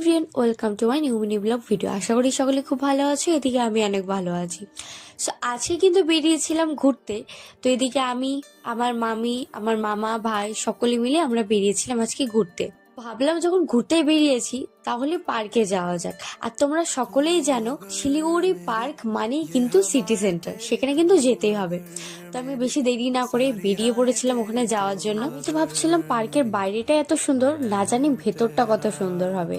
Everyone, welcome to my new mini blog video. আশা করি সকলে খুব ভালো আছো। এদিকে আমি অনেক ভালো আছি। সো আজকে কিন্তু বেরিয়েছিলাম ঘুরতে। তো এদিকে আমি, আমার মামি, আমার মামা, ভাই সকলে মিলে আমরা বেরিয়েছিলাম আজকে ঘুরতে। ভাবলাম যখন ঘুরতে বেরিয়েছি তাহলে পার্কে যাওয়া যাক। আর তোমরা সকলেই জানো শিলিগুড়ি পার্ক মানেই কিন্তু সিটি সেন্টার, সেখানে কিন্তু যেতেই হবে। তো আমি বেশি দেরি না করে বেরিয়ে পড়েছিলাম ওখানে যাওয়ার জন্য। আমি তো ভাবছিলাম পার্কের বাইরেটা এত সুন্দর, না জানি ভেতরটা কত সুন্দর হবে।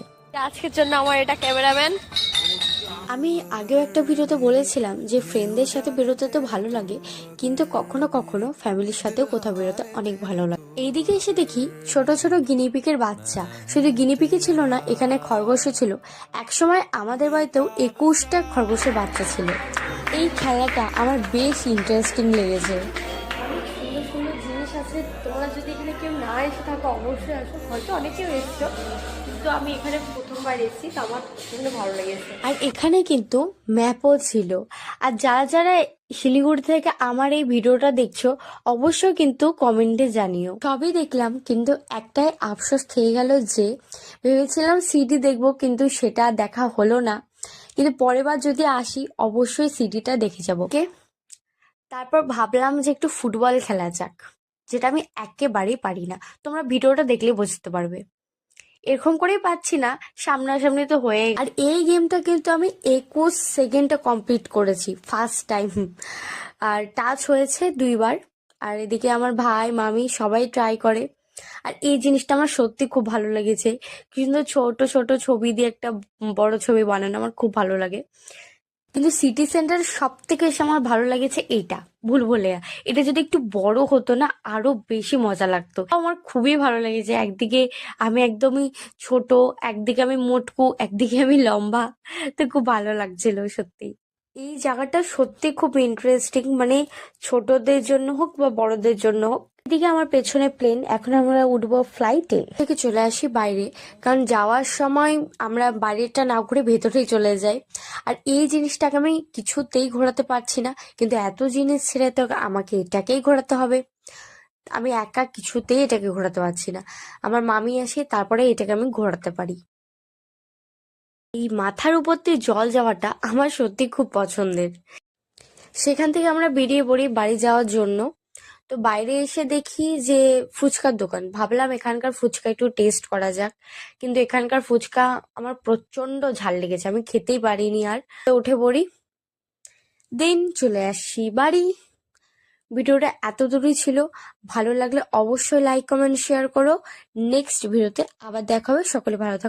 আজকের জন্য আমার এটা ক্যামেরাম্যান। আমি আগেও একটা ভিডিওতে বলেছিলাম যে ফ্রেন্ডদের সাথে বেরোতে তো ভালো লাগে, কিন্তু কখনো কখনো ফ্যামিলির সাথেও কোথাও বেরোতে অনেক ভালো লাগে। এইদিকে এসে দেখি ছোট ছোট গিনিপিকের বাচ্চা। শুধু গিনিপিকই ছিল না, এখানে খরগোশও ছিল। একসময় আমাদের বাড়িতেও 21টা খরগোশের বাচ্চা ছিল। এই খেলাটা আমার বেশ ইন্টারেস্টিং লেগেছে। অনেক সুন্দর সুন্দর জিনিস আছে। তোমরা যদি এখানে কেউ না এসে থাকো অবশ্যই আসো। হয়তো অনেকেও এসছো, কিন্তু আমি এখানে প্রথমবার এসেছি, তো আমার প্রচন্ড ভালো লেগেছে। আর এখানে কিন্তু ম্যাপও ছিল। আর যারা যারা শিলিগুড়ি থেকে আমার এই ভিডিওটা দেখছো, অবশ্যই কিন্তু কমেন্টে জানিও। সবই দেখলাম, কিন্তু একটাই আফসোস থেকে গেল যে ভেবেছিলাম সিডি দেখবো, কিন্তু সেটা দেখা হলো না। কিন্তু পরের বার যদি আসি অবশ্যই সিডিটা দেখে যাবো। ওকে, তারপর ভাবলাম যে একটু ফুটবল খেলা যাক, যেটা আমি একেবারেই পারি না। তোমরা ভিডিওটা দেখলে বুঝতে পারবে। এরকম করেই পাচ্ছি না, সামনাসামনি তো হয়ে। আর এই গেমটা কিন্তু আমি 21 সেকেন্ডে কমপ্লিট করেছি ফার্স্ট টাইম। আর টাচ হয়েছে 2বার। আর এদিকে আমার ভাই মামি সবাই ট্রাই করে। আর এই জিনিসটা আমার সত্যি খুব ভালো লেগেছে। কিন্তু ছোট ছোট ছবি দিয়ে একটা বড় ছবি বানানো আমার খুব ভালো লাগে। কিন্তু সিটি সেন্টার সব থেকে এসে আমার ভালো লেগেছে এইটা, ভুলভুলাইয়া। এটা যদি একটু বড় হতো না, আরো বেশি মজা লাগতো। আমার খুবই ভালো লেগেছে। একদিকে আমি একদমই ছোট, একদিকে আমি মোটকু, একদিকে আমি লম্বা। তো খুব ভালো লাগছিল সত্যি। এই জায়গাটা সত্যি খুব ইন্টারেস্টিং, মানে ছোটদের জন্য হোক বা বড়দের জন্য হোক। এদিকে আমার পেছনে প্লেন, এখন আমরা উঠবো ফ্লাইটে। থেকে চলে আসি বাইরে, কারণ যাওয়ার সময় আমরা বাইরেটা না ঘুরে ভেতরেই চলে যাই। আর এই জিনিসটাকে আমি কিছুতেই ঘোরাতে পারছি না, কিন্তু এত জিনিস ছেড়ে তো আমাকে এটাকেই ঘোরাতে হবে। আমি একা কিছুতেই এটাকে ঘোরাতে পারছি না। আমার মামি আসে, তারপরে এটাকে আমি ঘোরাতে পারি। এই মাথার উপর দিয়ে জল যাওয়াটা আমার সত্যি খুব পছন্দের। সেখান থেকে আমরা বেরিয়ে পড়ি বাড়ি যাওয়ার জন্য। তো বাইরে এসে দেখি যে ফুচকার দোকান। ভাবলাম এখানকার ফুচকা একটু টেস্ট করা যাক, কিন্তু এখানকার ফুচকা আমার প্রচন্ড ঝাল লেগেছে, আমি খেতেই পারিনি। আর তো উঠে পড়ি, দেন চলে আসি বাড়ি। ভিডিওটা এত দূরই ছিল। ভালো লাগলে অবশ্যই লাইক কমেন্ট শেয়ার করো। নেক্সট ভিডিওতে আবার দেখা হবে। সকলে ভালো থাকো।